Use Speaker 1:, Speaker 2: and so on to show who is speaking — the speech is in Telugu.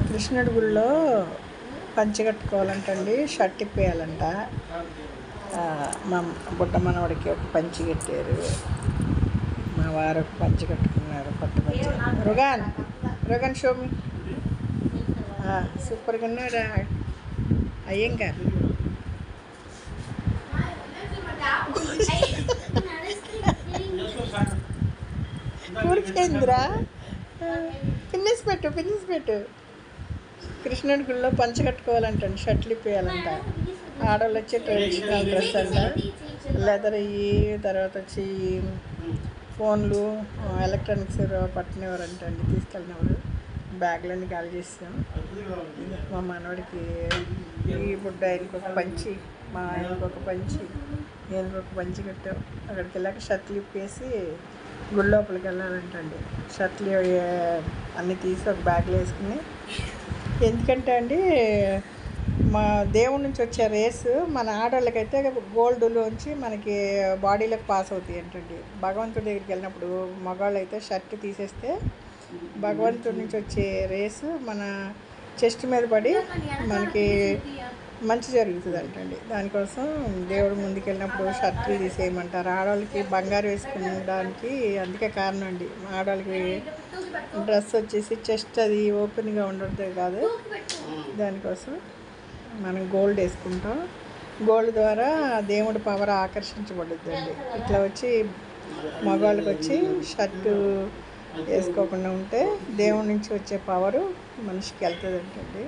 Speaker 1: కృష్ణుడి గుళ్ళో పంచె కట్టుకోవాలంటండి, షర్ట్ ఇప్పేయాలంట. మా బుట్ట మనవడికి ఒక పంచి కట్టారు, మా వారు ఒక పంచి కట్టుకున్నారు, పట్టు పంచి. రుగాన్ రుగాన్ షోమి సూపర్గా ఉన్నారా అయ్యంగారు. ఊరికేందిరా, పిన్నిస్ పెట్టు. కృష్ణుడి గుళ్ళో పంచ కట్టుకోవాలంటండి, షర్ట్లు ఇప్పేయాలంట. ఆడవాళ్ళు వచ్చి ట్రెడిషనల్ డ్రెస్ అంట, లెదర్ ఇవి, తర్వాత వచ్చి ఫోన్లు, ఎలక్ట్రానిక్స్ పట్టినవారంటండి, తీసుకెళ్ళినవారు. బ్యాగ్లన్నీ ఖాళీ చేసాం. మా మనవాడికి ఈ బుడ్డ ఆయనకి ఒక పంచి, మా ఆయనకి ఒక పంచి, నేను ఒక పంచి కట్టాం. అక్కడికి వెళ్ళాక షర్ట్లు ఇప్పేసి గుడి లోపలికి వెళ్ళాలంటండి. షర్ట్లు అన్నీ తీసి ఒక బ్యాగ్లో వేసుకుని, ఎందుకంటే అండి మా దేవుడి నుంచి వచ్చే రేసు మన ఆడవాళ్ళకైతే గోల్డ్లోంచి మనకి బాడీలోకి పాస్ అవుతాయి అంటండి. భగవంతుడి దగ్గరికి వెళ్ళినప్పుడు మగవాళ్ళు అయితే షర్ట్ తీసేస్తే భగవంతుడి నుంచి వచ్చే రేసు మన చెస్ట్ మీద పడి మనకి మంచి జరుగుతుంది అంటండి. దానికోసం దేవుడు ముందుకు వెళ్ళినప్పుడు షర్ట్లు తీసేయమంటారు. ఆడవాళ్ళకి బంగారు వేసుకునడానికి అందుకే కారణం అండి. ఆడవాళ్ళకి డ్రెస్ వచ్చేసి చెస్ట్ అది ఓపెన్గా ఉండదు కాదు, దానికోసం మనం గోల్డ్ వేసుకుంటాం. గోల్డ్ ద్వారా దేవుడి పవర్ ఆకర్షించబడుద్దండి. ఇట్లా వచ్చి మగవాళ్ళకి వచ్చి షర్టు వేసుకోకుండా ఉంటే దేవుడి నుంచి వచ్చే పవరు మనిషికి వెళ్తుంది అంటండి.